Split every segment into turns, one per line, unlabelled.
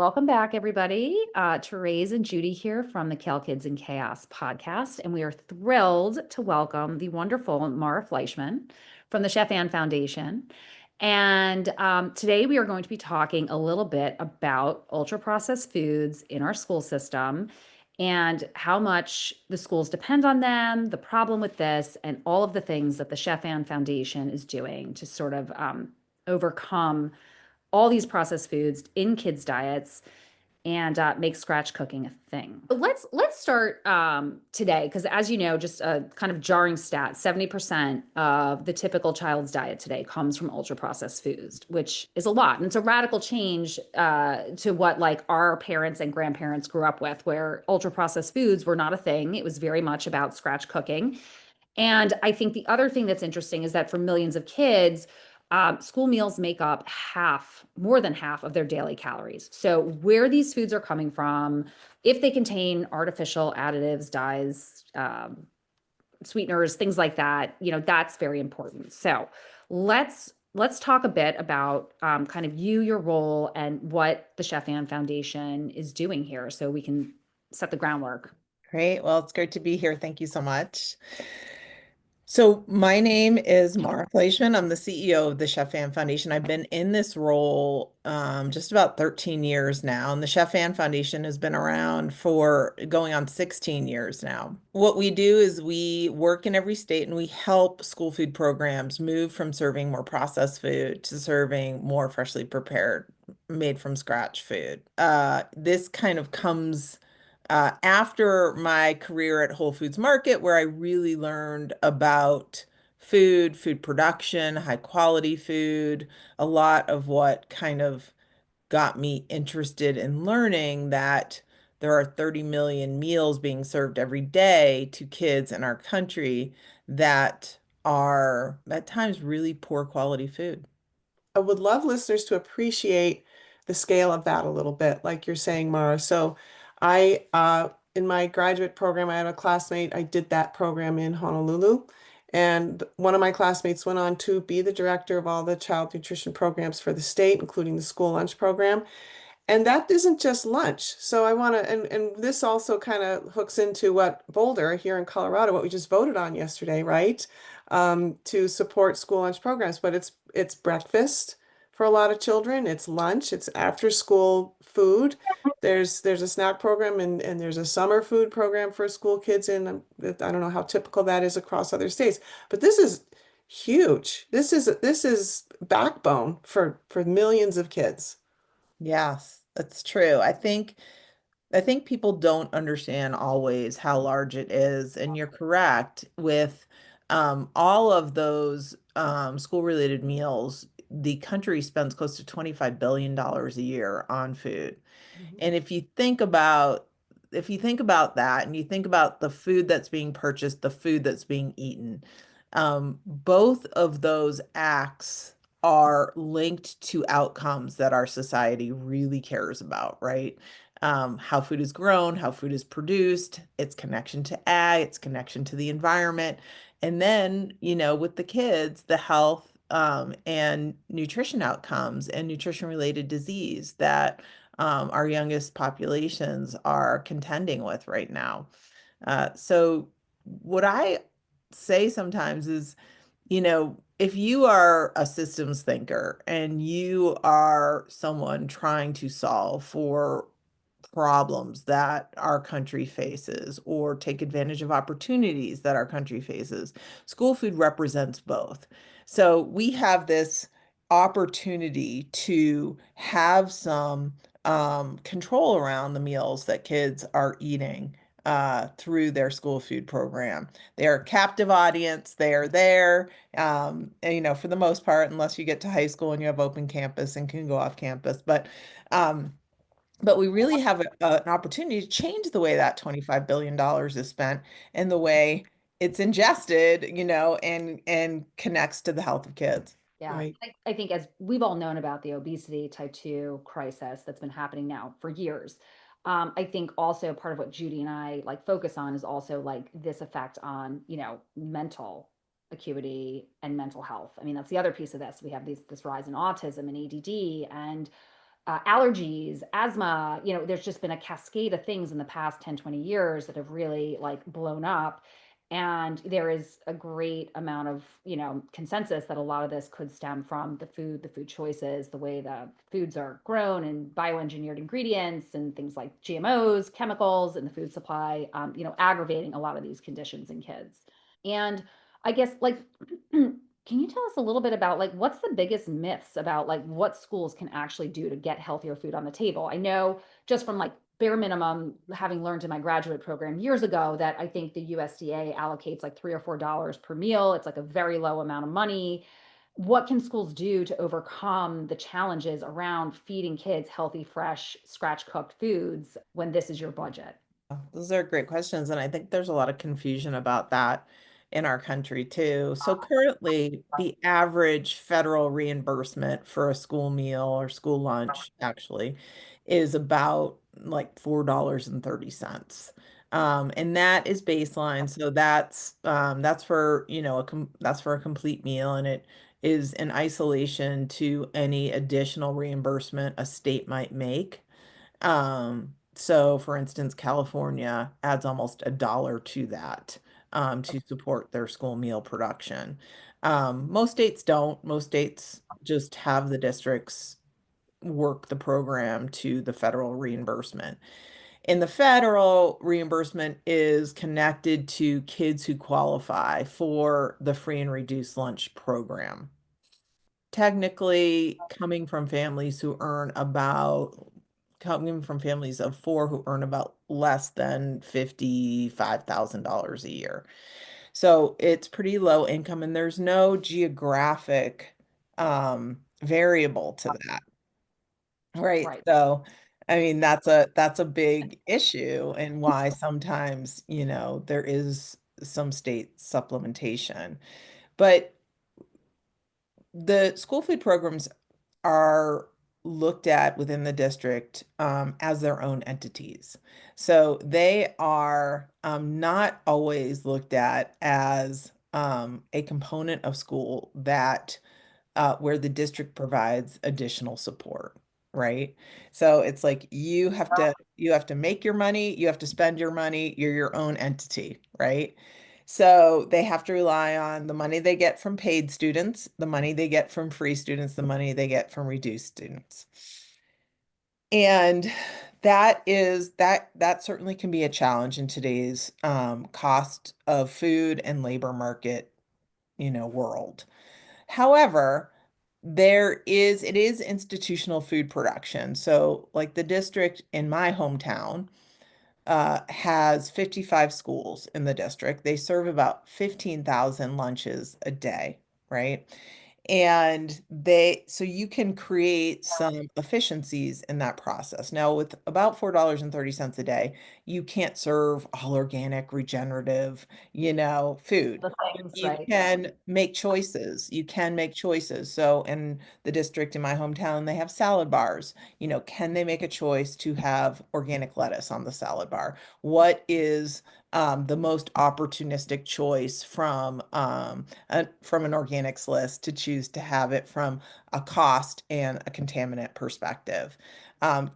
Welcome back, everybody. Therese and Judy here from the Kale Kids in Chaos podcast, and we are thrilled to welcome the wonderful Mara Fleishman from the Chef Ann Foundation. And today we are going to be talking a little bit about ultra-processed foods in our school system and how much the schools depend on them, the problem with this, and all of the things that the Chef Ann Foundation is doing to sort of overcome all these processed foods in kids' diets and make scratch cooking a thing. But let's start today because, as you know, just a kind of jarring stat: 70% of the typical child's diet today comes from ultra processed foods, which is a lot, and it's a radical change to what like our parents and grandparents grew up with, where ultra processed foods were not a thing. It was very much about scratch cooking. And I think the other thing that's interesting is that for millions of kids, school meals make up more than half of their daily calories. So, where these foods are coming from, if they contain artificial additives, dyes, sweeteners, things like that, that's very important. So, let's talk a bit about kind of your role, and what the Chef Ann Foundation is doing here, so we can set the groundwork.
Great. Well, it's great to be here. Thank you so much. So my name is Mara Fleishman. I'm the CEO of the Chef Ann Foundation. I've been in this role just about 13 years now, and the Chef Ann Foundation has been around for going on 16 years now. What we do is we work in every state and we help school food programs move from serving more processed food to serving more freshly prepared, made from scratch food. This kind of comes after my career at Whole Foods Market, where I really learned about food production, high quality food, a lot of what kind of got me interested in learning that there are 30 million meals being served every day to kids in our country that are at times really poor quality food.
I would love listeners to appreciate the scale of that a little bit, like you're saying, Mara. So in my graduate program, I had a classmate, I did that program in Honolulu. And one of my classmates went on to be the director of all the child nutrition programs for the state, including the school lunch program. And that isn't just lunch. So I want to, and this also kind of hooks into what Boulder here in Colorado, what we just voted on yesterday, right? To support school lunch programs, but it's breakfast for a lot of children. It's lunch. It's after school food. There's a snack program and there's a summer food program for school kids. And I don't know how typical that is across other states, but this is huge. This is backbone for millions of kids.
Yes, that's true. I think people don't understand always how large it is, and you're correct with all of those school-related meals. The country spends close to $25 billion a year on food.
Mhm.
And if you think about that and you think about the food that's being purchased, the food that's being eaten, both of those acts are linked to outcomes that our society really cares about, right? How food is grown, how food is produced, its connection to ag, its connection to the environment. And then, with the kids, the health and nutrition outcomes and nutrition related disease that our youngest populations are contending with right now. So, what I say sometimes is, if you are a systems thinker and you are someone trying to solve for problems that our country faces or take advantage of opportunities that our country faces, school food represents both. So we have this opportunity to have some control around the meals that kids are eating through their school food program. They're a captive audience. They are there, and, for the most part, unless you get to high school and you have open campus and can go off campus. But we really have an opportunity to change the way that $25 billion is spent and the way it's ingested, and connects to the health of kids.
Yeah,
Right.
I think as we've all known about the obesity type 2 crisis that's been happening now for years. I think also part of what Judy and I like focus on is also like this effect on, mental acuity and mental health. I mean, that's the other piece of this. We have this rise in autism and ADD, and allergies, asthma. There's just been a cascade of things in the past 10, 20 years that have really like blown up. And there is a great amount of, consensus that a lot of this could stem from the food choices, the way the foods are grown and bioengineered ingredients and things like GMOs, chemicals in the food supply, aggravating a lot of these conditions in kids. And I guess like can you tell us a little bit about like what's the biggest myths about like what schools can actually do to get healthier food on the table? I know just from like bare minimum, having learned in my graduate program years ago that I think the USDA allocates like $3 or $4 per meal. It's like a very low amount of money. What can schools do to overcome the challenges around feeding kids healthy, fresh, scratch cooked foods when this is your budget?
Those are great questions, and I think there's a lot of confusion about that in our country too. So currently, the average federal reimbursement for a school meal or school lunch actually is about like $4.30. And that is baseline. So that's for, that's for a complete meal, and it is in isolation to any additional reimbursement a state might make. So for instance, California adds almost $1 to that to support their school meal production. Most states don't. Most states just have the districts work the program to the federal reimbursement. And the federal reimbursement is connected to kids who qualify for the free and reduced lunch program. Technically, coming from families of four who earn about less than $55,000 a year. So it's pretty low income, and there's no geographic variable to that, right?
Right.
So I mean that's a big issue, and why sometimes, there is some state supplementation. But the school food programs are looked at within the district as their own entities. So they are not always looked at as a component of school that where the district provides additional support, right? So it's like you have to make your money, you have to spend your money, you're your own entity, right? So they have to rely on the money they get from paid students, the money they get from free students, the money they get from reduced students. And that certainly can be a challenge in today's cost of food and labor market, world. However, it is institutional food production. So like the district in my hometown has 55 schools in the district. They serve about 15,000 lunches a day, right? And so you can create some efficiencies in that process. Now, with about $4.30 a day, you can't serve all organic, regenerative, food.
The things,
You
right?
can make choices. You can make choices. So in the district in my hometown, they have salad bars. Can they make a choice to have organic lettuce on the salad bar? What is the most opportunistic choice from an organics list to choose to have it from a cost and a contaminant perspective?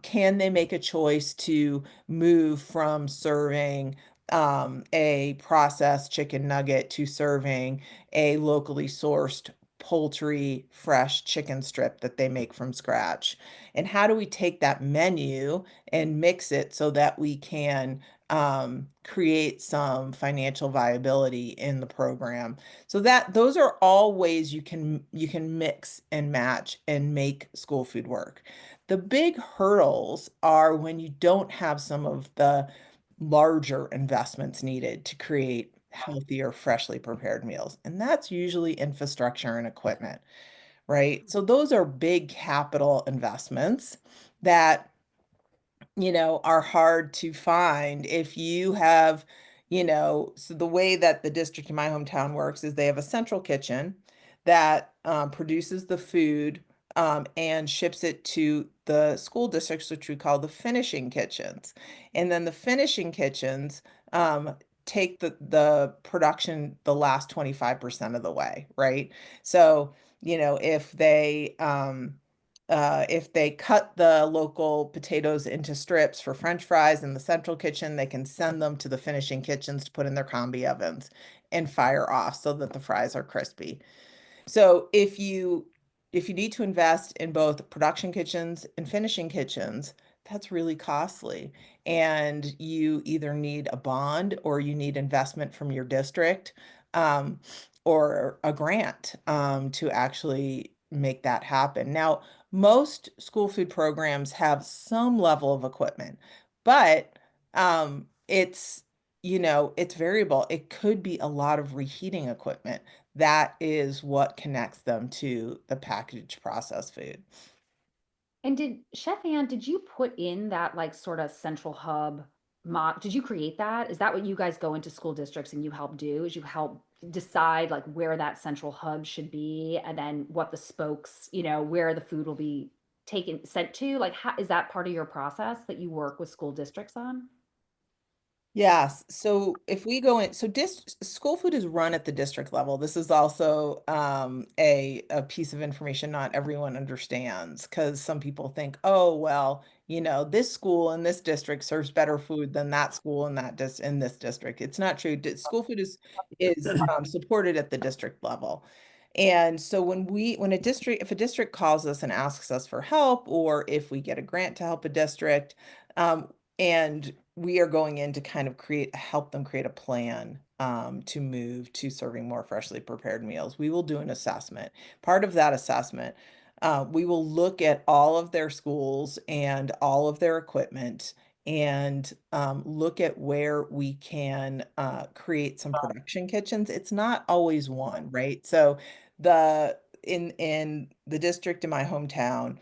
Can they make a choice to move from serving a processed chicken nugget to serving a locally sourced poultry fresh chicken strip that they make from scratch? And how do we take that menu and mix it so that we can create some financial viability in the program? So that those are all ways you can mix and match and make school food work. The big hurdles are when you don't have some of the larger investments needed to create healthier, freshly prepared meals. And that's usually infrastructure and equipment, right? So those are big capital investments that are hard to find if you have, so the way that the district in my hometown works is they have a central kitchen that produces the food and ships it to the school districts, which we call the finishing kitchens. And then the finishing kitchens take the production the last 25% of the way, right? So, if they if they cut the local potatoes into strips for French fries in the central kitchen, they can send them to the finishing kitchens to put in their combi ovens and fire off so that the fries are crispy. So if you need to invest in both production kitchens and finishing kitchens, that's really costly. And you either need a bond or you need investment from your district, um, or a grant, to actually make that happen. Now, most school food programs have some level of equipment, but it's variable. It could be a lot of reheating equipment. That is what connects them to the packaged processed food.
And Chef Ann, did you put in that like sort of central hub did you create that? Is that what you guys go into school districts and you help do? Is you help decide like where that central hub should be and then what the spokes, where the food will be sent to? Like how is that part of your process that you work with school districts on?
Yes. So if we go in, so school food is run at the district level. This is also a piece of information not everyone understands because some people think, oh, well, this school in this district serves better food than that school in in this district. It's not true. School food is supported at the district level. And so if a district calls us and asks us for help, or if we get a grant to help a district, and we are going in to kind of help them create a plan, to move to serving more freshly prepared meals. We will do an assessment. Part of that assessment, we will look at all of their schools and all of their equipment and look at where we can create some production kitchens. It's not always one, right? So in the district in my hometown,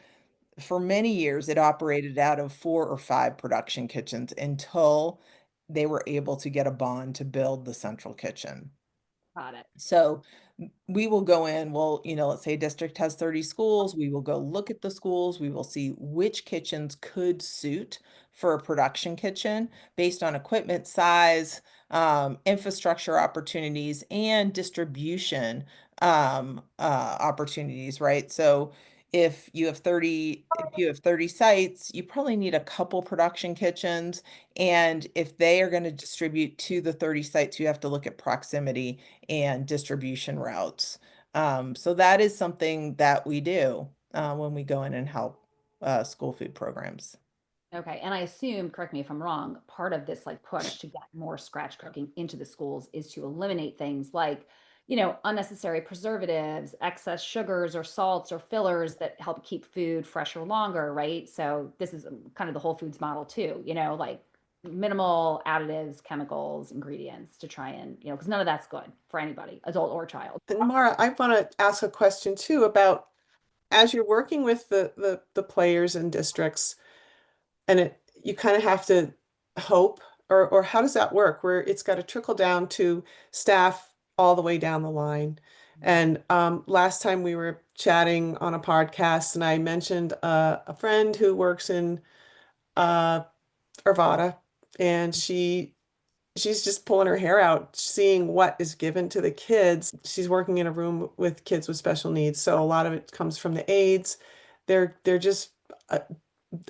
for many years, it operated out of 4 or 5 production kitchens until they were able to get a bond to build the central kitchen.
Got it.
So we will go in, well, let's say a district has 30 schools. We will go look at the schools. We will see which kitchens could suit for a production kitchen based on equipment size, infrastructure opportunities, and distribution opportunities, right? So if you have 30 sites, you probably need a couple production kitchens. And if they are going to distribute to the 30 sites, you have to look at proximity and distribution routes. So that is something that we do when we go in and help school food programs.
Okay. And I assume, correct me if I'm wrong, part of this like push to get more scratch cooking into the schools is to eliminate things like, unnecessary preservatives, excess sugars or salts or fillers that help keep food fresher longer, right? So this is kind of the Whole Foods model too, like minimal additives, chemicals, ingredients to try and, because none of that's good for anybody, adult or child.
And Mara, I want to ask a question too about as you're working with the players and districts, and you kind of have to hope, or how does that work? Where it's got to trickle down to staff all the way down the line. And last time we were chatting on a podcast, and I mentioned a friend who works in uh, Arvada, and she's just pulling her hair out, seeing what is given to the kids. She's working in a room with kids with special needs, so a lot of it comes from the aides. They're just,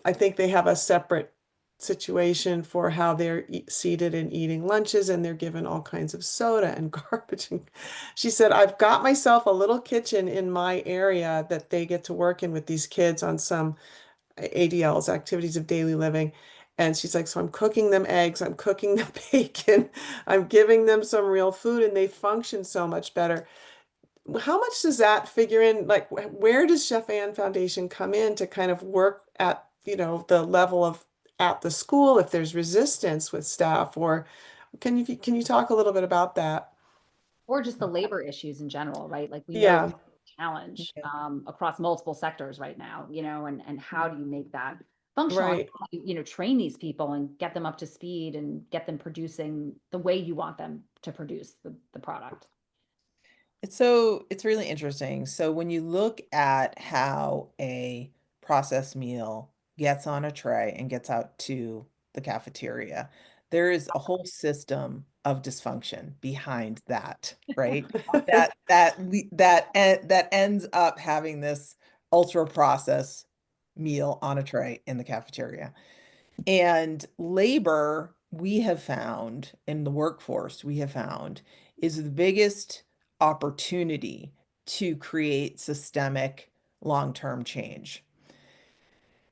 I think they have a separate situation for how they're seated and eating lunches, and they're given all kinds of soda and garbage. And she said, I've got myself a little kitchen in my area that they get to work in with these kids on some ADLs, activities of daily living. And she's like, so I'm cooking them eggs, I'm cooking them bacon, I'm giving them some real food, and they function so much better. How much does that figure in? Like, where does Chef Ann Foundation come in to kind of work at, the level of at the school if there's resistance with staff, or can you talk a little bit about that?
Or just the labor issues in general, right? Like we know
Yeah,
that's a challenge across multiple sectors right now, and how do you make that functional? And
right.
how do you, train these people and get them up to speed and get them producing the way you want them to produce the product.
It's really interesting. So when you look at how a processed meal gets on a tray and gets out to the cafeteria, there is a whole system of dysfunction behind that, right? That ends up having this ultra processed meal on a tray in the cafeteria. And labor, we have found in the workforce, we have found is the biggest opportunity to create systemic long-term change.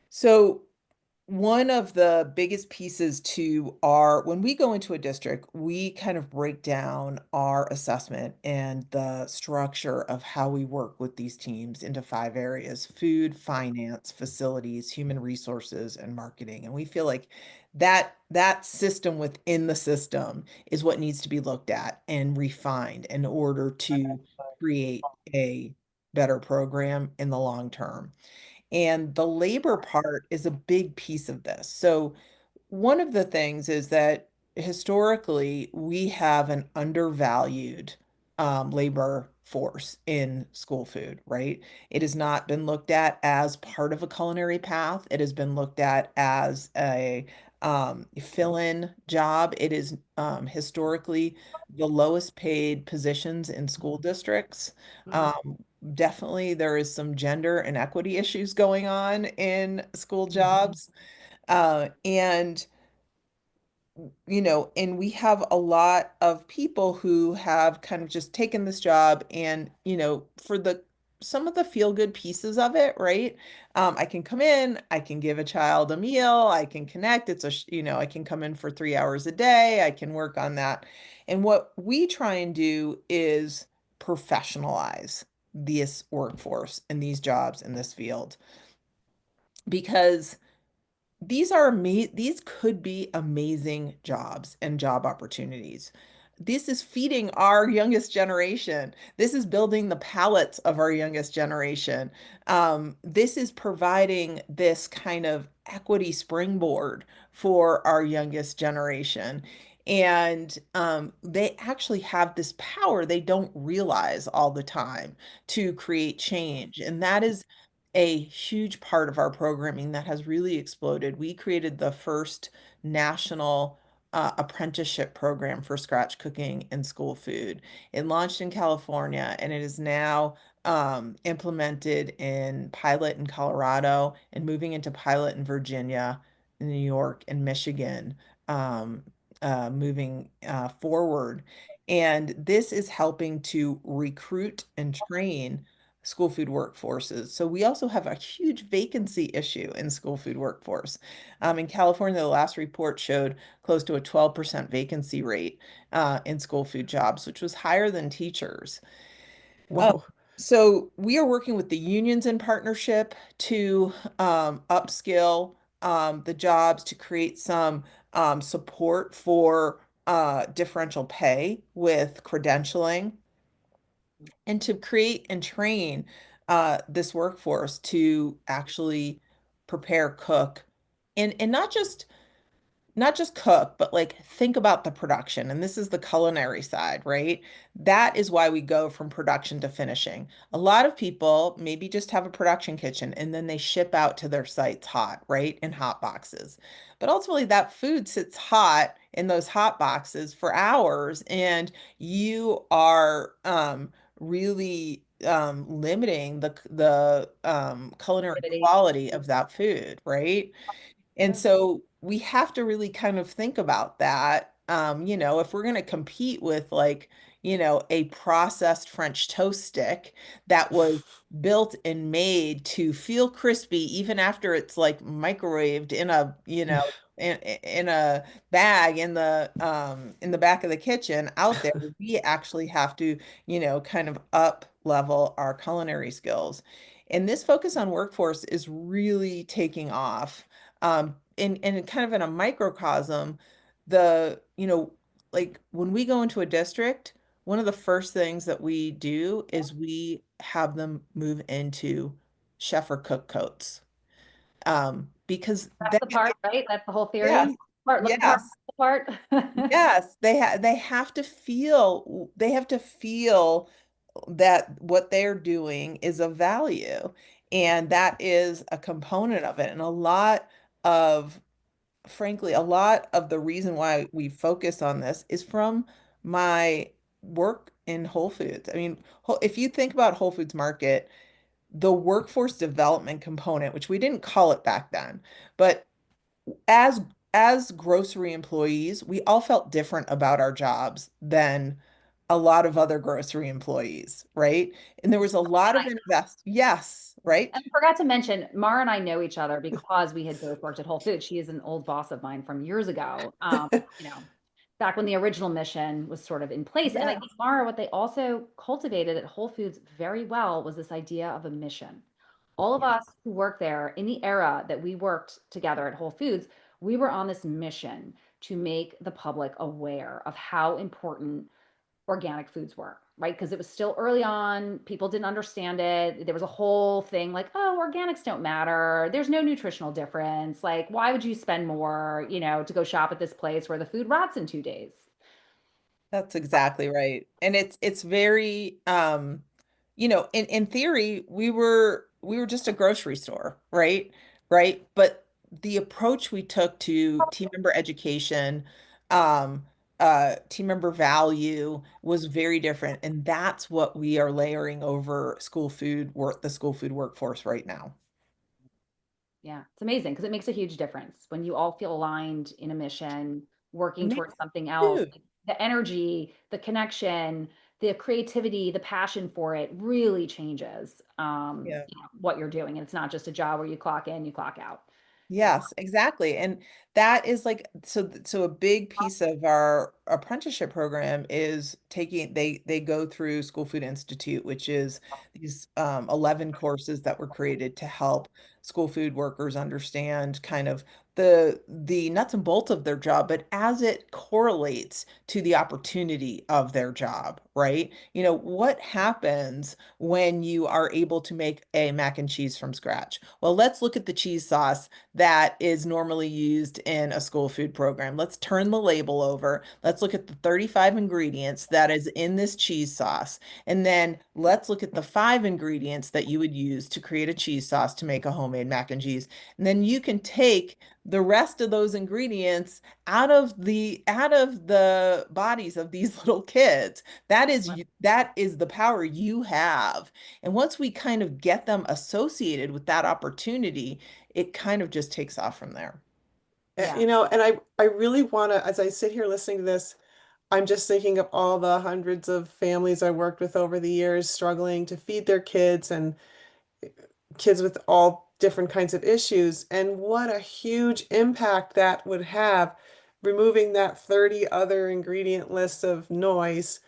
So one of the biggest pieces to our, when we go into a district, we kind of break down our assessment and the structure of how we work with these teams into 5 areas: food, finance, facilities, human resources, and marketing. And we feel like that system within the system is what needs to be looked at and refined in order to create a better program in the long term. And the labor part is a big piece of this. So one of the things is that historically we have an undervalued labor force in school food, right? It has not been looked at as part of a culinary path. It has been looked at as a fill-in job. It is historically the lowest paid positions in school districts. Um, Definitely there is some gender and equity issues going on in school jobs. And and we have a lot of people who have kind of just taken this job and, for the some of the feel good pieces of it, right? I can come in, I can give a child a meal, I can connect. I can come in for 3 hours a day, I can work on that. And what we try and do is professionalize this workforce and these jobs in this field because these could be amazing jobs and job opportunities. This is feeding our youngest generation. This is building the palates of our youngest generation. This is providing this kind of equity springboard for our youngest generation. And they actually have this power they don't realize all the time to create change. And that is a huge part of our programming that has really exploded. We created the first national apprenticeship program for scratch cooking and school food. It launched in California and it is now implemented in pilot in Colorado and moving into pilot in Virginia, New York, and Michigan, um, moving forward. And this is helping to recruit and train school food workforces. So we also have a huge vacancy issue in school food workforce. In California, the last report showed close to a 12% vacancy rate in school food jobs, which was higher than teachers. Uh,
Whoa.
so we are working with the unions in partnership to upskill the jobs, to create some support for differential pay with credentialing, and to create and train this workforce to actually prepare, cook, and not just cook, but like think about the production. And this is the culinary side, right? That is why we go from production to finishing. A lot of people maybe just have a production kitchen and then they ship out to their sites hot, right? In hot boxes. But ultimately, that food sits hot in those hot boxes for hours, and you are really limiting the culinary
Activity.
quality of that food, right? And
Yeah.
so we have to really kind of think about that. If we're going to compete with like, a processed French toast stick that was built and made to feel crispy even after it's like microwaved in a, in a bag in the back of the kitchen out there, we actually have to, kind of up level our culinary skills. And this focus on workforce is really taking off and kind of in a microcosm, like when we go into a district, one of the first things that we do is we have them move into chef or cook coats. Because
That's
that,
the part, right? That's the whole
yes,
theory. Part, look the part,
yes,
the part.
yes, they have to feel that what they're doing is of value. And that is a component of it. And of frankly, a lot of the reason why we focus on this is from my work in Whole Foods. I mean, if you think about Whole Foods Market, the workforce development component, which we didn't call it back then, but as as grocery employees, we all felt different about our jobs than a lot of other grocery employees, right? And there was a lot of yes, right?
And I forgot to mention, Mara and I know each other because we had both worked at Whole Foods. She is an old boss of mine from years ago. You know, back when the original mission was sort of in place. And I
Yeah.
think Mara, what they also cultivated at Whole Foods very well was this idea of a mission. All of
Yeah.
us who worked there in the era that we worked together at Whole Foods, we were on this mission to make the public aware of how important organic foods were, right? Because it was still early on, people didn't understand it. There was a whole thing like, oh, organics don't matter. There's no nutritional difference. Like, why would you spend more, to go shop at this place where the food rots in 2 days?
That's exactly right. And it's very in theory we were just a grocery store, right? Right? But the approach we took to team member education, um team member value was very different. And that's what we are layering over the school food workforce right now.
Yeah, it's amazing because it makes a huge difference when you all feel aligned in a mission,
It
working
makes
towards something else.
food.
The energy, the connection, the creativity, the passion for it really changes
Yeah.
what you're doing. And it's not just a job where you clock in, you clock out.
Yes, exactly. And that is like so a big piece of our apprenticeship program is they go through School Food Institute, which is these 11 courses that were created to help school food workers understand kind of the nuts and bolts of their job, but as it correlates to the opportunity of their job, right? What happens when you are able to make a mac and cheese from scratch? Well, let's look at the cheese sauce that is normally used in a school food program. Let's turn the label over. Let's look at the 35 ingredients that is in this cheese sauce. And then let's look at the 5 ingredients that you would use to create a cheese sauce to make a homemade mac and cheese. And then you can take the rest of those ingredients out of the bodies of these little kids. That is the power you have. And once we kind of get them associated with that opportunity, it kind of just takes off from there.
Yeah.
And I really want to, as I sit here listening to this, I'm just thinking of all the hundreds of families I worked with over the years struggling to feed their kids and kids with all different kinds of issues, and what a huge impact that would have, removing that 30 other ingredient list of noise,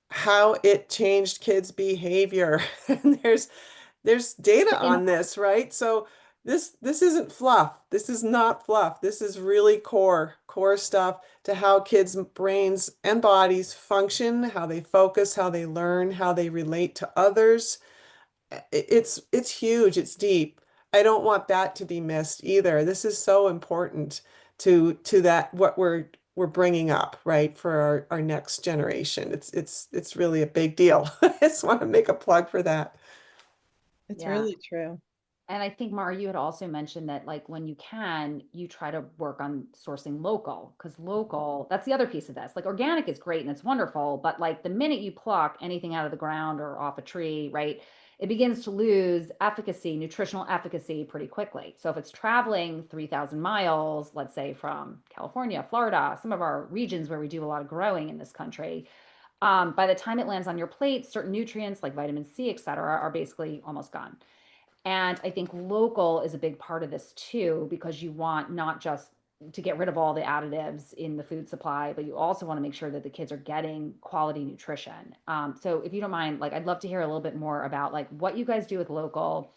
how it changed kids' behavior. And there's data
In
on this, right? So this isn't fluff. This is not fluff. This is really core stuff to how kids' brains and bodies function, how they focus, how they learn, how they relate to others. It's huge. It's deep. I don't want that to be missed either. This is so important to that what we're bringing up, right, for our next generation. It's really a big deal. I just want to make a plug for that.
It's
Yeah.
really true.
And I think, Mara, you had also mentioned that, like, when you can, you try to work on sourcing local, because local, that's the other piece of this. Like, organic is great and it's wonderful, but like the minute you pluck anything out of the ground or off a tree, right, it begins to lose efficacy, nutritional efficacy pretty quickly. So if it's traveling 3,000 miles, let's say from California, Florida, some of our regions where we do a lot of growing in this country, by the time it lands on your plate, certain nutrients like vitamin C, et cetera, are basically almost gone. And I think local is a big part of this too, because you want not just to get rid of all the additives in the food supply, but you also want to make sure that the kids are getting quality nutrition. So if you don't mind, like, I'd love to hear a little bit more about like what you guys do with local,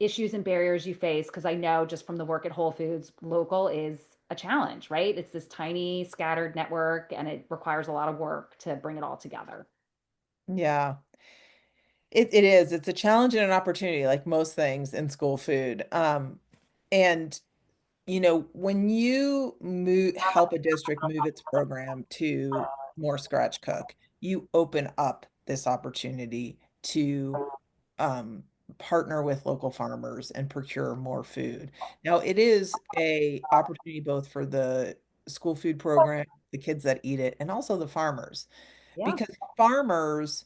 issues and barriers you face, because I know just from the work at Whole Foods, local is a challenge, right? It's this tiny scattered network and it requires a lot of work to bring it all together.
Yeah. It is. It's a challenge and an opportunity, like most things in school food. And when you help a district move its program to more scratch cook, you open up this opportunity to um, partner with local farmers and procure more food. Now, it is a opportunity both for the school food program, the kids that eat it, and also the farmers,
Yeah.
because farmers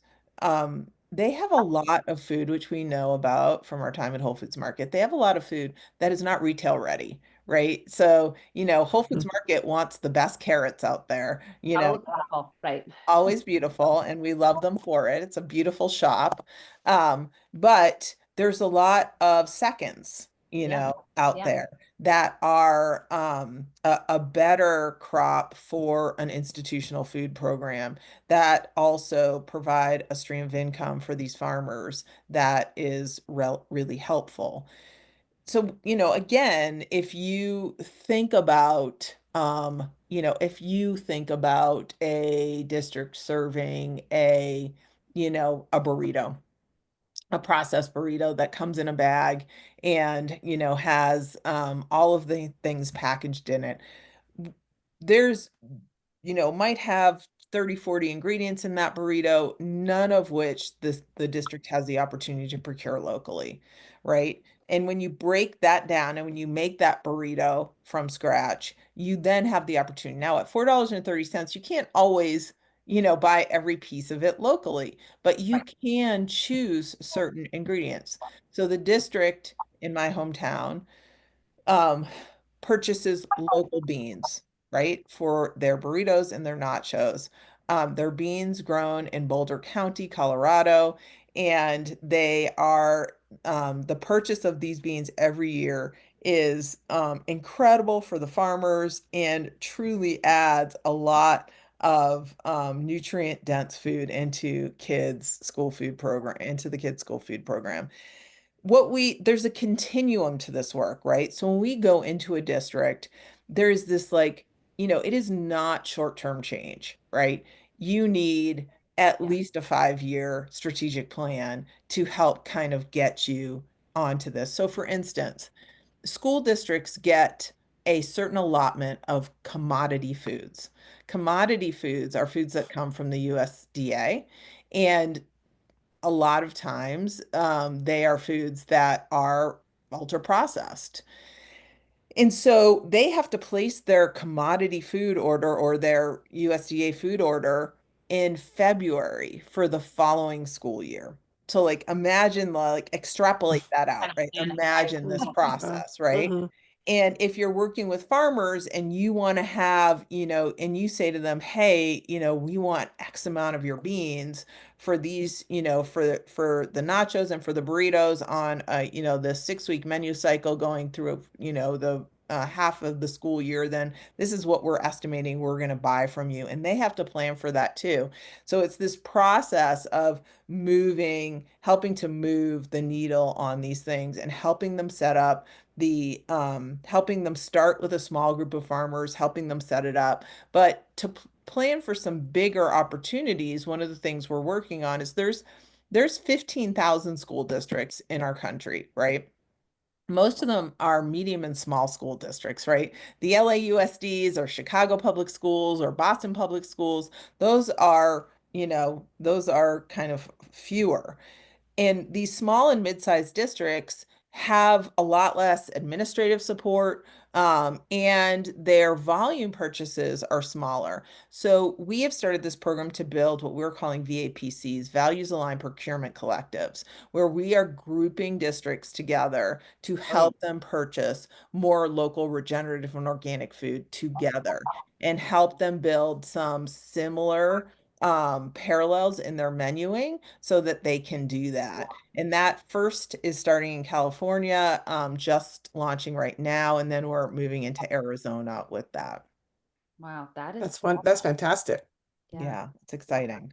they have a lot of food, which we know about from our time at Whole Foods Market. They have a lot of food that is not retail ready, right? So, Whole Foods Market wants the best carrots out there,
Oh, awful. Right.
always beautiful, and we love them for it. It's a beautiful shop. But there's a lot of seconds,
Yeah.
out
Yeah.
there that are a better crop for an institutional food program that also provide a stream of income for these farmers that is really helpful. So, again, if you think about a district serving a burrito, a processed burrito that comes in a bag and, has all of the things packaged in it, there's might have 30, 40 ingredients in that burrito, none of which the district has the opportunity to procure locally, right? And when you break that down and when you make that burrito from scratch, you then have the opportunity. Now at $4.30, you can't always, buy every piece of it locally, but you
Right.
can choose certain ingredients. So the district in my hometown um, purchases local beans, right, for their burritos and their nachos. Their beans grown in Boulder County, Colorado, and the purchase of these beans every year is incredible for the farmers and truly adds a lot of nutrient dense food into the kids' school food program. There's a continuum to this work, right? So when we go into a district, there's this like, it is not short-term change, right? You need at
Yeah.
least a 5-year strategic plan to help kind of get you onto this. So for instance, school districts get a certain allotment of commodity foods. Commodity foods are foods that come from the USDA, and a lot of times they are foods that are ultra processed. And so they have to place their commodity food order or their USDA food order in February for the following school year. So like imagine like extrapolate that out,
Kind of
right?
panic, right?
Imagine this
Wow.
process, right?
Hmm.
And if you're working with farmers and you want to have, and you say to them, hey, we want X amount of your beans for these, for the nachos and for the burritos on, the 6-week menu cycle going through, the half of the school year, then this is what we're estimating we're going to buy from you. And they have to plan for that too. So it's this process of helping to move the needle on these things and helping them set up helping them start with a small group of farmers, helping them set it up. But to plan for some bigger opportunities, one of the things we're working on is there's 15,000 school districts in our country, right? Most of them are medium and small school districts, right? The LAUSDs or Chicago Public Schools or Boston Public Schools, those are kind of fewer. And these small and mid-sized districts have a lot less administrative support, and their volume purchases are smaller. So we have started this program to build what we're calling VAPCs, Values Aligned Procurement Collectives, where we are grouping districts together to
Oh,
help them purchase more local regenerative and organic food together and help them build some similar parallels in their menuing so that they can do that. And that first is starting in California, just launching right now, and then we're moving into Arizona with that.
wow. That is
That's fun. That's fantastic.
yeah,
Yeah, it's exciting.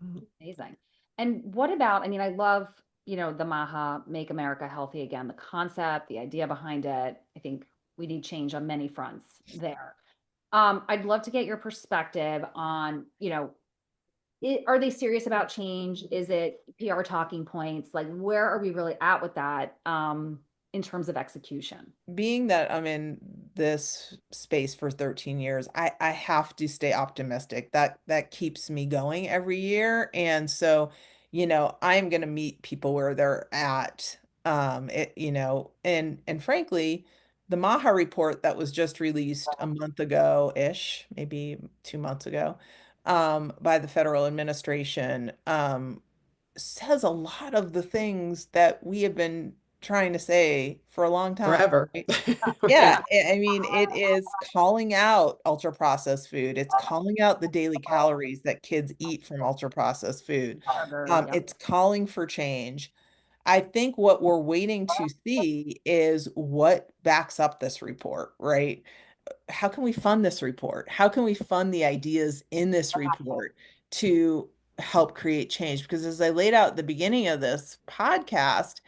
Mhm.
amazing. And what about, I mean, I love, the MAHA, Make America Healthy Again, the concept, the idea behind it. I think we need change on many fronts there. I'd love to get your perspective on, are they serious about change? Is it PR talking points? Like, where are we really at with that, in terms of execution?
Being that I'm in this space for 13 years, I have to stay optimistic. That keeps me going every year. And so, I'm going to meet people where they're at. And frankly, the Maha report that was just released a month ago-ish, maybe 2 months ago, by the federal administration, says a lot of the things that we have been trying to say for a long time.
Forever.
Right? Yeah,
Right.
I mean, it is calling out ultra processed food. It's calling out the daily calories that kids eat from ultra processed food.
Sugar, yep.
It's calling for change. I think what we're waiting to see is what backs up this report, right? How can we fund this report? How can we fund the ideas in this report to help create change? Because as I laid out at the beginning of this podcast,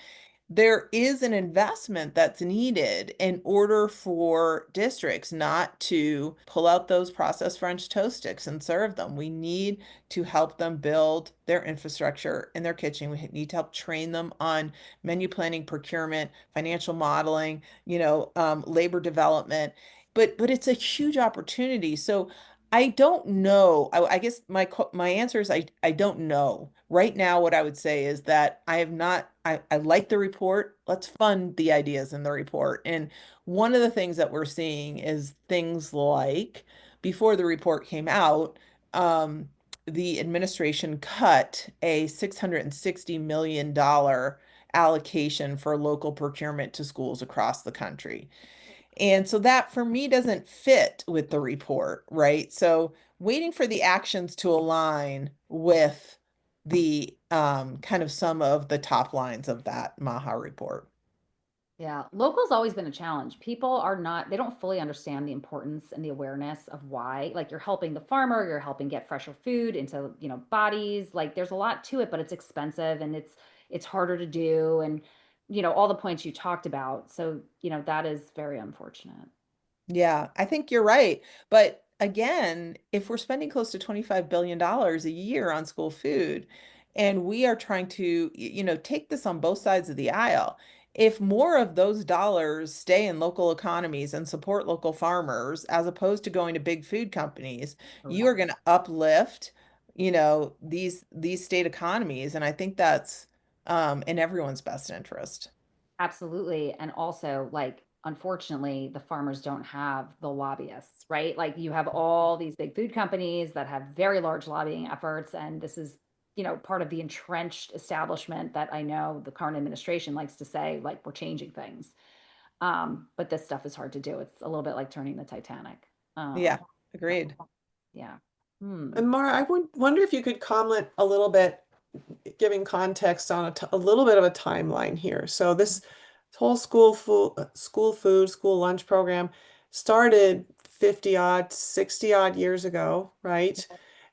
there is an investment that's needed in order for districts not to pull out those processed French toast sticks and serve them. We need to help them build their infrastructure in their kitchen. We need to help train them on menu planning, procurement, financial modeling, labor development. But it's a huge opportunity. So I don't know. I guess my answer is I don't know. Right now, what I would say is that I have not, I like the report. Let's fund the ideas in the report. And one of the things that we're seeing is things like before the report came out, the administration cut a $660 million allocation for local procurement to schools across the country. And so that for me doesn't fit with the report, right? So waiting for the actions to align with the kind of some of the top lines of that Maha report.
Yeah, local's always been a challenge. People are not, they don't fully understand the importance and the awareness of why. Like you're helping the farmer, you're helping get fresher food into, bodies. Like there's a lot to it, but it's expensive and it's harder to do and all the points you talked about. So, that is very unfortunate.
Yeah, I think you're right. But again, if we're spending close to $25 billion a year on school food, and we are trying to, take this on both sides of the aisle, if more of those dollars stay in local economies and support local farmers, as opposed to going to big food companies, you
Correct.
are going to uplift, these state economies. And I think that's in everyone's best interest.
Absolutely. And also, like, unfortunately, the farmers don't have the lobbyists, right? Like, you have all these big food companies that have very large lobbying efforts. And this is, part of the entrenched establishment that I know the current administration likes to say, like, we're changing things. But this stuff is hard to do. It's a little bit like turning the Titanic.
Yeah,
Um,
agreed.
yeah. Hmm.
And Mara, I would wonder if you could comment a little bit, giving context on a little bit of a timeline here. So this whole school lunch program started 50 odd, 60 odd years ago, right?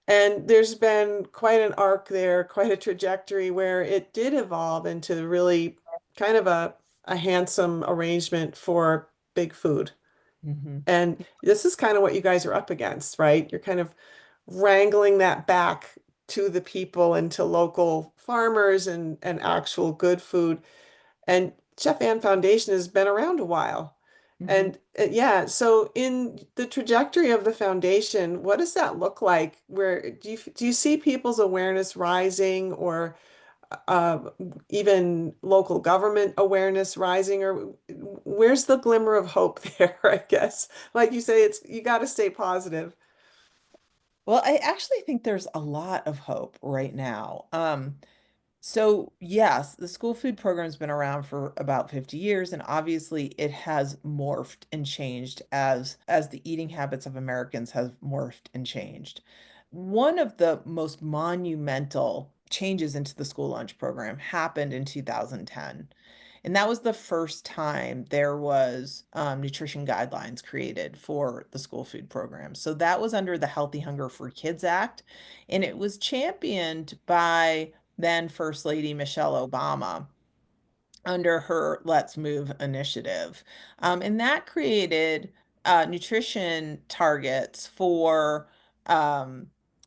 And there's been quite an arc there, quite a trajectory where it did evolve into really kind of a handsome arrangement for big food.
Hmm.
And this is kind of what you guys are up against, right? You're kind of wrangling that back to the people and to local farmers and actual good food. And Chef Ann Foundation has been around a while.
Hmm.
And yeah, so in the trajectory of the foundation, what does that look like? Where do you see people's awareness rising or uh, even local government awareness rising, or where's the glimmer of hope there, I guess? Like you say, it's you got to stay positive.
Well, I actually think there's a lot of hope right now. So yes, the school food program's been around for about 50 years, and obviously it has morphed and changed as the eating habits of Americans have morphed and changed. One of the most monumental changes into the school lunch program happened in 2010. And that was the first time there was nutrition guidelines created for the school food program. So that was under the Healthy Hunger for Kids Act, and it was championed by then First Lady Michelle Obama under her Let's Move initiative. And that created nutrition targets for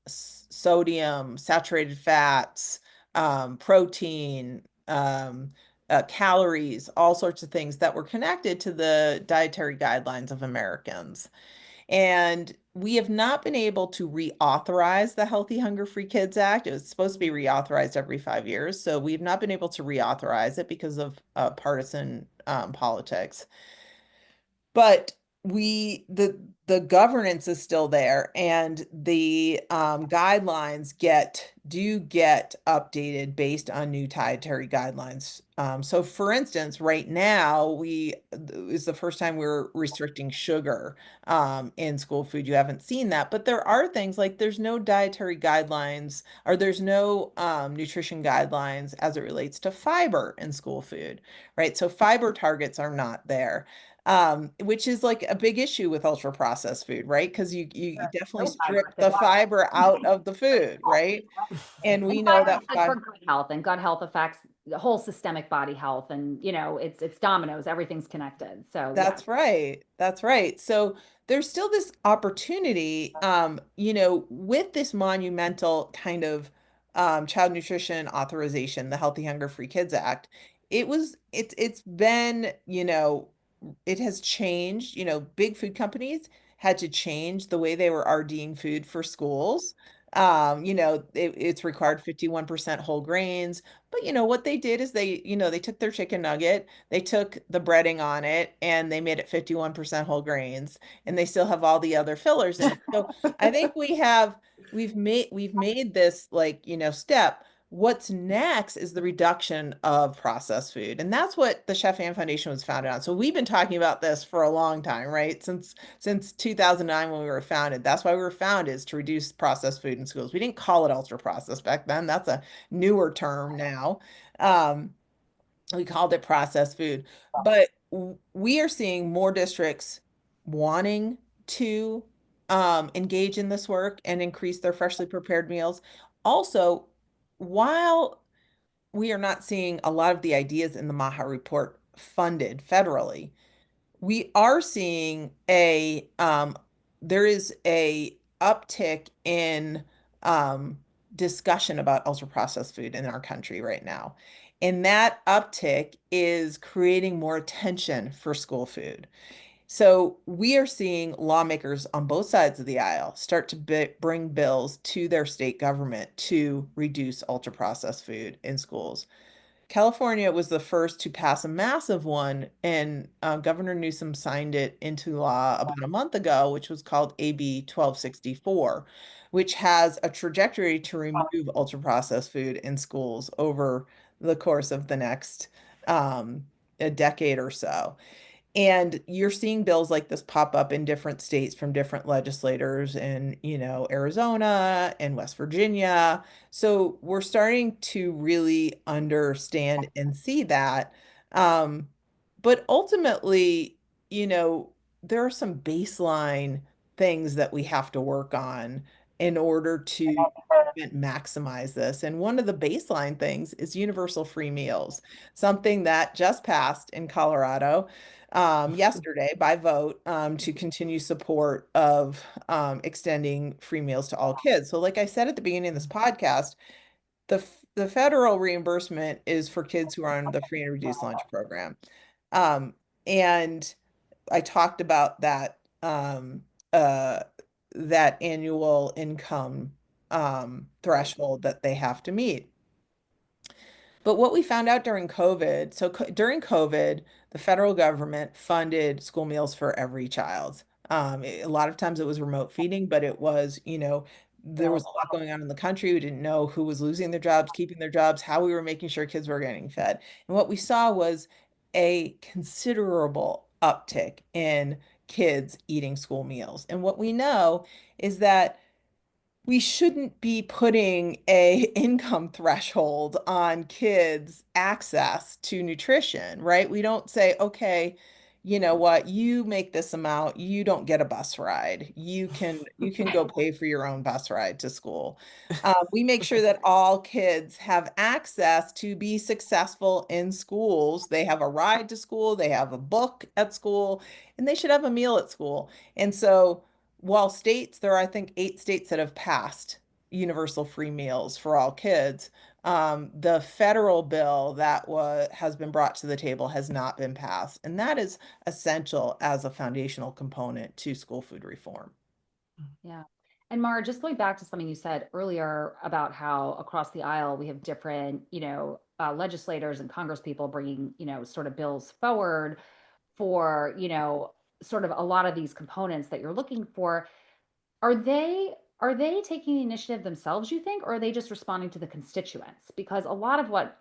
sodium, saturated fats, protein, calories, all sorts of things that were connected to the dietary guidelines of Americans. And we have not been able to reauthorize the Healthy Hunger Free Kids Act. It was supposed to be reauthorized every 5 years. So we've not been able to reauthorize it because of partisan politics. But the the governance is still there, and the guidelines do get updated based on new dietary guidelines. So for instance, right now we is the first time we're restricting sugar in school food. You haven't seen that, but there are things like there's no dietary guidelines, or there's no nutrition guidelines as it relates to fiber in school food, right? So fiber targets are not there, which is like a big issue with ultra processed food, right? Because you definitely
No fiber,
strip the fiber out of the food, right? And we
and
know
fiber
that
is good for gut health, and gut health affects the whole systemic body health, and it's dominoes, everything's connected. So yeah.
That's right. That's right. So there's still this opportunity, with this monumental kind of child nutrition authorization, the Healthy Hunger Free Kids Act. It's been, it has changed. Big food companies had to change the way they were RDing food for schools. It's required 51% whole grains. But what they did is they took their chicken nugget, they took the breading on it, and they made it 51% whole grains, and they still have all the other fillers in it. So I think we've made this, like, step. What's next is the reduction of processed food. And that's what the Chef Ann Foundation was founded on. So we've been talking about this for a long time, right? Since 2009 when we were founded. That's why we were founded, is to reduce processed food in schools. We didn't call it ultra processed back then. That's a newer term now. Um, we called it processed food. But we are seeing more districts wanting to engage in this work and increase their freshly prepared meals. Also, while we are not seeing a lot of the ideas in the Maha report funded federally, we are seeing there is a uptick in discussion about ultra processed food in our country right now. And that uptick is creating more attention for school food. So we are seeing lawmakers on both sides of the aisle start to bring bills to their state government to reduce ultra processed food in schools. California was the first to pass a massive one, and Governor Newsom signed it into law about a month ago, which was called AB 1264, which has a trajectory to remove ultra-processed food in schools over the course of the next a decade or so. And you're seeing bills like this pop up in different states from different legislators in, Arizona and West Virginia. So we're starting to really understand and see that. Um, but ultimately, there are some baseline things that we have to work on in order to maximize this. And one of the baseline things is universal free meals, something that just passed in Colorado yesterday by vote, to continue support of extending free meals to all kids. So, like I said at the beginning of this podcast, the federal reimbursement is for kids who are on the free and reduced lunch program. Um, and I talked about uh, that annual income threshold that they have to meet. But what we found out during COVID, during COVID, the federal government funded school meals for every child. A lot of times it was remote feeding, but it was, there was a lot going on in the country. We didn't know who was losing their jobs, keeping their jobs, how we were making sure kids were getting fed. And what we saw was a considerable uptick in kids eating school meals. And what we know is that we shouldn't be putting a income threshold on kids' access to nutrition, right? We don't say, okay, you know what, you make this amount, you don't get a bus ride. You can go pay for your own bus ride to school. We make sure that all kids have access to be successful in schools. They have a ride to school, they have a book at school, and they should have a meal at school. And so while there are, I think, 8 states that have passed universal free meals for all kids, the federal bill that has been brought to the table has not been passed. And that is essential as a foundational component to school food reform.
Yeah. And Mara, just going back to something you said earlier about how across the aisle we have different, legislators and congresspeople bringing, sort of bills forward for, sort of a lot of these components that you're looking for, are they taking the initiative themselves, you think, or are they just responding to the constituents? Because a lot of what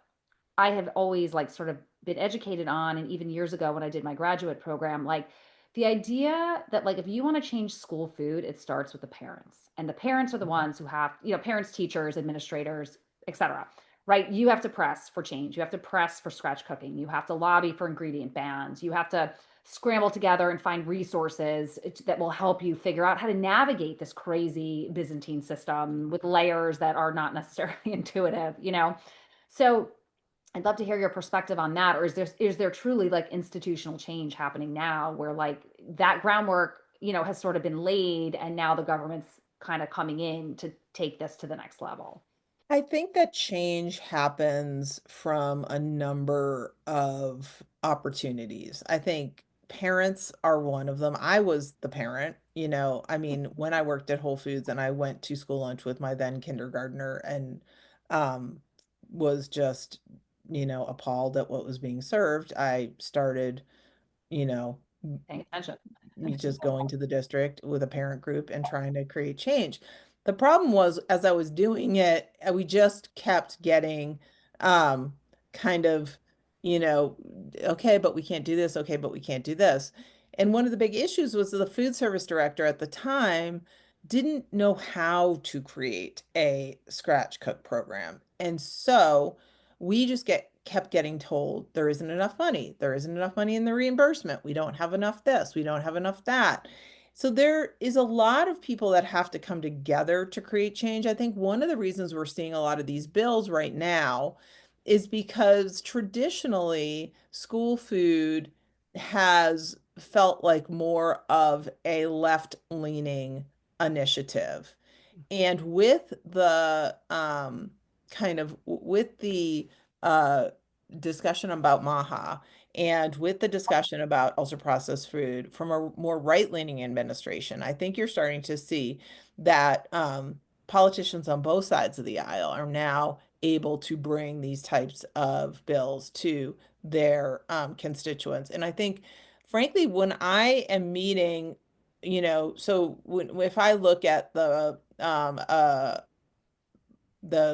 I have always like sort of been educated on, and even years ago when I did my graduate program, like the idea that like if you want to change school food, it starts with the parents. And the parents are the ones who have, parents, teachers, administrators, etc. Right? You have to press for change. You have to press for scratch cooking. You have to lobby for ingredient bans. You have to scramble together and find resources that will help you figure out how to navigate this crazy Byzantine system with layers that are not necessarily intuitive. So I'd love to hear your perspective on that. Or is there truly like institutional change happening now where like that groundwork, has sort of been laid and now the government's kind of coming in to take this to the next level?
I think that change happens from a number of opportunities. I think parents are one of them. I was the parent, I mean, when I worked at Whole Foods and I went to school lunch with my then kindergartner and um, was just, appalled at what was being served, I started, you know,
Paying attention.
me just going to the district with a parent group and trying to create change. The problem was, as I was doing it, we just kept getting um, kind of, you know, okay, but we can't do this. Okay, but we can't do this. And one of the big issues was the food service director at the time didn't know how to create a scratch cook program. And so we just kept getting told there isn't enough money. There isn't enough money in the reimbursement. We don't have enough this. We don't have enough that. So there is a lot of people that have to come together to create change. I think one of the reasons we're seeing a lot of these bills right now is because traditionally school food has felt like more of a left-leaning initiative. And with the with the uh discussion about Maha and with the discussion about ultra processed food from a more right-leaning administration, I think you're starting to see that politicians on both sides of the aisle are now able to bring these types of bills to their constituents. And I think, frankly, when I am meeting, so if I look at the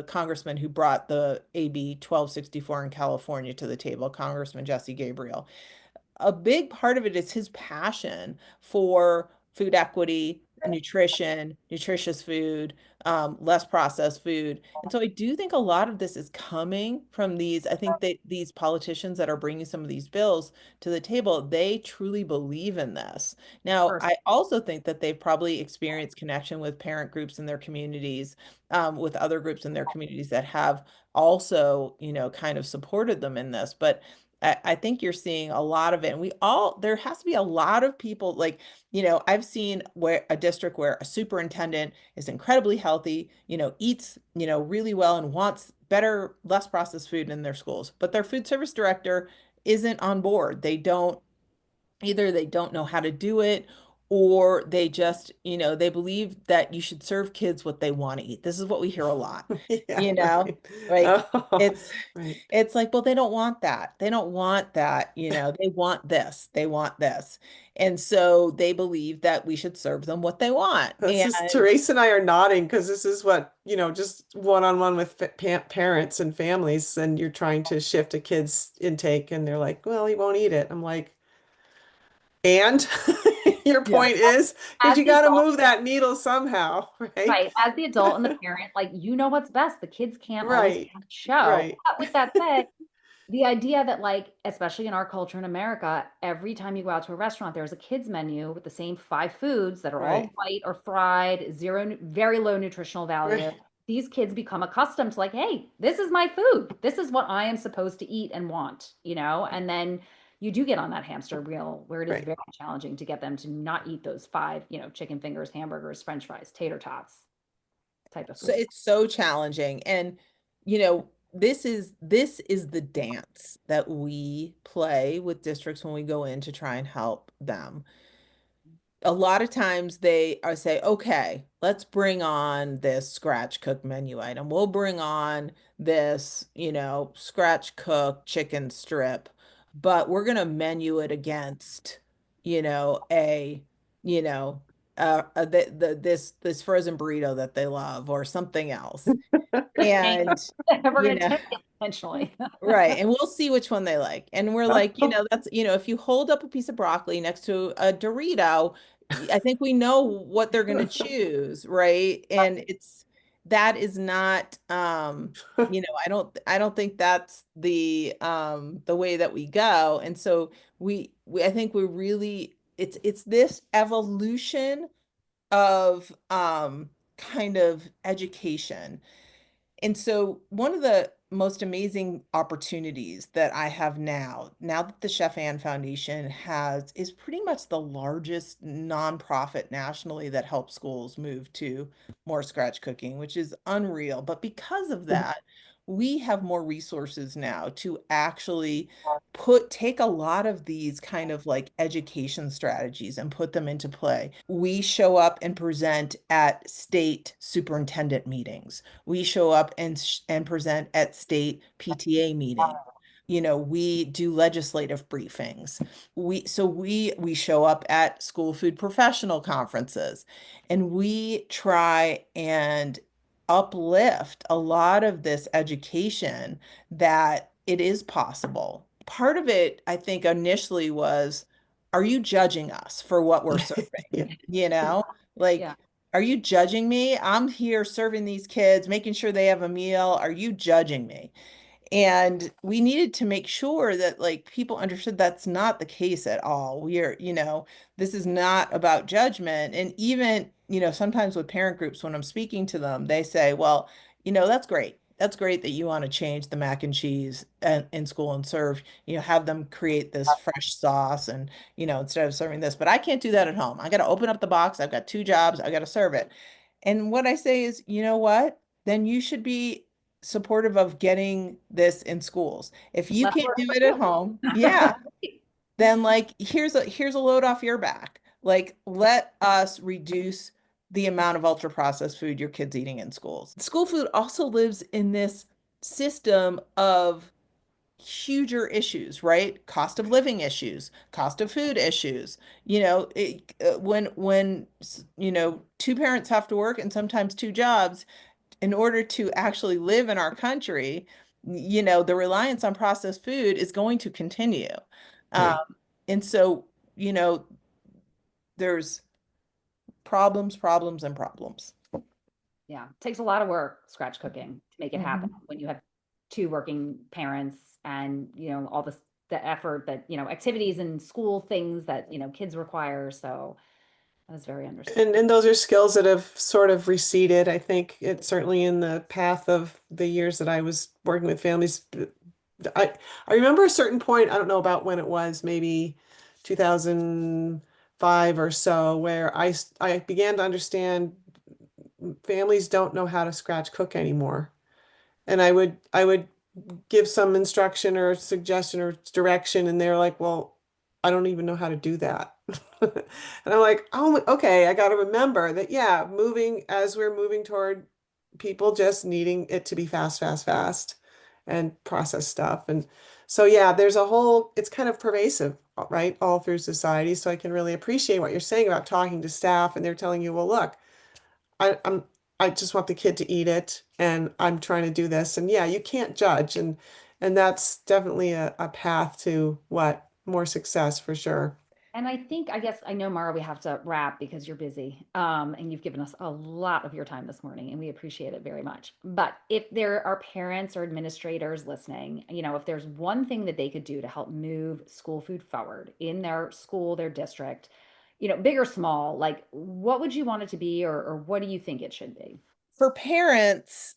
congressman who brought the AB 1264 in California to the table, Congressman Jesse Gabriel, a big part of it is his passion for food equity, nutrition, nutritious food, less processed food. And so I do think a lot of this is coming from these. I think that these politicians that are bringing some of these bills to the table, they truly believe in this. Now,
First,
I also think that they've probably experienced connection with parent groups in their communities, with other groups in their communities that have also, kind of supported them in this. But I think you're seeing a lot of it. And there has to be a lot of people like, I've seen where a district where a superintendent is incredibly healthy, eats, really well and wants better, less processed food in their schools, but their food service director isn't on board. Either they don't know how to do it or they just, they believe that you should serve kids what they want to eat. This is what we hear a lot,
Yeah,
you know,
right.
like
Oh,
it's
right.
it's like, well, they don't want that. They don't want that, they want this. They want this. And so they believe that we should serve them what they want.
This is
And
Therese and I are nodding because this is what, just one-on-one with parents and families, and you're trying to shift a kid's intake, and they're like, well, he won't eat it. I'm like, and your
yeah,
point is, because
as
you
the
got to
adult,
move that needle somehow, right?
right, as the adult and the parent, like what's best. The kids can't always
Right,
show.
right,
But with that said, the idea that like especially in our culture in America, every time you go out to a restaurant there's a kids menu with the same five foods that are all
right,
white or fried, very low nutritional value.
right,
These kids become accustomed to like, hey, this is my food, this is what I am supposed to eat and want. And then you do get on that hamster wheel where it is
right.
very challenging to get them to not eat those five, chicken fingers, hamburgers, french fries, tater tots type of
so
food.
it's so challenging. And, this is the dance that we play with districts when we go in to try and help them. A lot of times they are say, okay, let's bring on this scratch cook menu item. We'll bring on this, scratch cook chicken strip, but we're going to menu it against you know, you know, this frozen burrito that they love or something else.
Thank
And,
you. We're
you
going to
know,
take it intentionally.
right. And we'll see which one they like. And we're like, that's, if you hold up a piece of broccoli next to a Dorito, I think we know what they're going to choose, right? And that is not, I don't think that's the way that we go. And so I think we're really, it's this evolution of, kind of education. And so one of the most amazing opportunities that I have now that the Chef Ann Foundation is pretty much the largest nonprofit nationally that helps schools move to more scratch cooking, which is unreal. But because of that, we have more resources now to actually take a lot of these kind of like education strategies and put them into play. We show up and present at state superintendent meetings. We show up and present at state PTA meetings. We do legislative briefings. We show up at school food professional conferences, and we try and uplift a lot of this education that it is possible. Part of it, I think, initially was, are you judging us for what we're serving?
Yeah.
You know, like,
Yeah.
are you judging me? I'm here serving these kids, making sure they have a meal. Are you judging me? And we needed to make sure that like people understood that's not the case at all. This is not about judgment. And even, sometimes with parent groups, when I'm speaking to them, they say, well, that's great. That's great that you want to change the mac and cheese in school and serve, have them create this fresh sauce and, instead of serving this, but I can't do that at home. I got to open up the box. I've got two jobs. I got to serve it. And what I say is, you know what? Then you should be supportive of getting this in schools. If you
Less
can't
work
do
for
it at
you.
home, yeah, then like here's a load off your back. Like let us reduce the amount of ultra processed food your kids eating in schools. School food also lives in this system of huger issues, right? Cost of living issues, cost of food issues. When two parents have to work and sometimes two jobs, in order to actually live in our country, the reliance on processed food is going to continue. Um,
Right.
and so, you know, there's problems, problems, and problems.
Yeah. Takes a lot of work, scratch cooking, to make it happen
Mhm.
when you have two working parents and, all the effort that, activities and school things that, kids require. So that was very understandable.
And those are skills that have sort of receded. I think it's certainly in the path of the years that I was working with families. I remember a certain point, I don't know about when it was, maybe 2005 or so, where I began to understand families don't know how to scratch cook anymore. And I would give some instruction or suggestion or direction, and they're like, "Well, I don't even know how to do that." And I'm like, "Oh, okay, I got to remember that, yeah, as we're moving toward people just needing it to be fast, fast, fast and process stuff." And so, yeah, it's kind of pervasive, right, all through society. So I can really appreciate what you're saying about talking to staff, and they're telling you, "Well, look, I, I'm I just want the kid to eat it, and I'm trying to do this." And yeah, you can't judge, and that's definitely a path to what more success for sure.
And I guess I know, Mara, we have to wrap because you're busy. And you've given us a lot of your time this morning, and we appreciate it very much. But if there are parents or administrators listening, if there's one thing that they could do to help move school food forward in their school, their district, big or small, like what would you want it to be, or what do you think it should be?
For parents,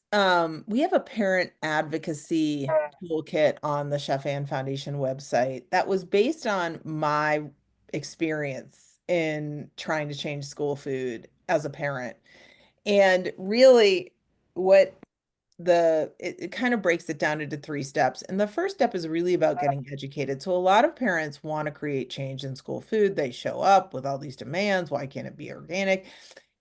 we have a parent advocacy toolkit on the Chef Ann Foundation website that was based on my experience in trying to change school food as a parent. And really, what it kind of breaks it down into three steps. And the first step is really about getting educated. So a lot of parents want to create change in school food. They show up with all these demands. Why can't it be organic?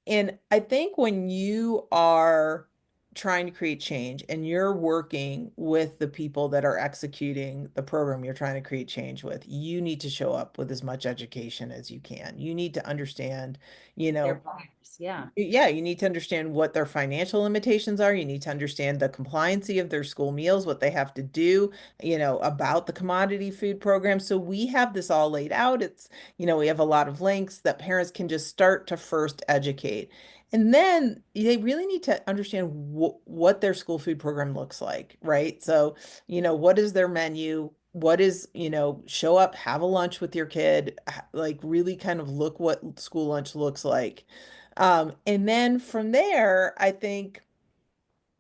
And I think when you are trying to create change and you're working with the people that are executing the program you're trying to create change with, you need to show up with as much education as you can. You need to understand, you
Their
know,
buyers, yeah.
yeah, you need to understand what their financial limitations are. You need to understand the compliancy of their school meals, what they have to do, about the commodity food program. So we have this all laid out. It's, we have a lot of links that parents can just start to first educate. And then they really need to understand what their school food program looks like, right? So, what is their menu? What is, show up, have a lunch with your kid, like really kind of look what school lunch looks like. And then from there, I think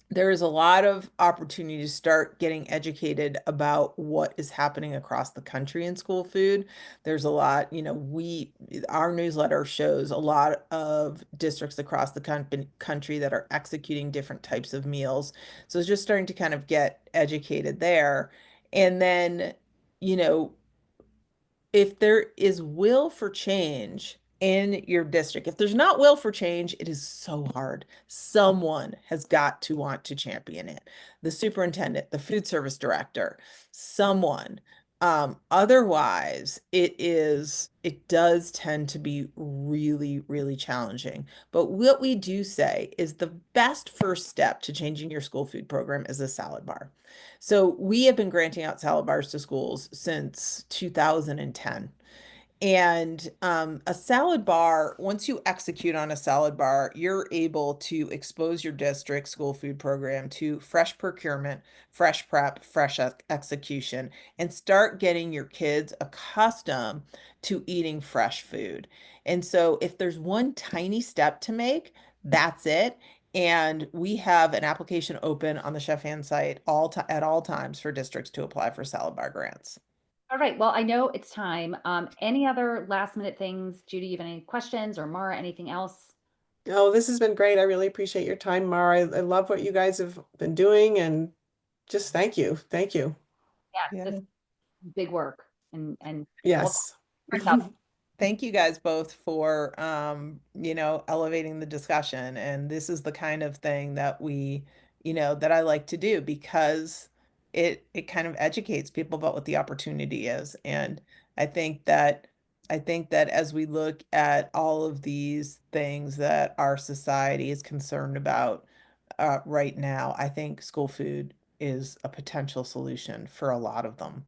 there is a lot of opportunity to start getting educated about what is happening across the country in school food. There's a lot, our newsletter shows a lot of districts across the country that are executing different types of meals. So it's just starting to kind of get educated there. And then, you know, if there is will for change in your district, if there's not will for change, it is so hard. Someone has got to want to champion it. The superintendent, the food service director, someone. Otherwise, it does tend to be really, really challenging. But what we do say is the best first step to changing your school food program is a salad bar. So we have been granting out salad bars to schools since 2010. And a salad bar, once you execute on a salad bar, you're able to expose your district school food program to fresh procurement, fresh prep, fresh execution, and start getting your kids accustomed to eating fresh food. And so if there's one tiny step to make, that's it. And we have an application open on the Chef Hand site at all times for districts to apply for salad bar grants.
All right. Well, I know it's time. Any other last minute things? Judy, you have any questions, or Mara, anything else?
Oh, this has been great. I really appreciate your time, Mara. I love what you guys have been doing, and just thank you. Thank you.
Yeah, this
Yeah.
is big work and well,
Yes.
keep up.
Thank you guys both for elevating the discussion. And this is the kind of thing that that I like to do because it kind of educates people about what the opportunity is. And I think that I think that as we look at all of these things that our society is concerned about right now, I think school food is a potential solution for a lot of them.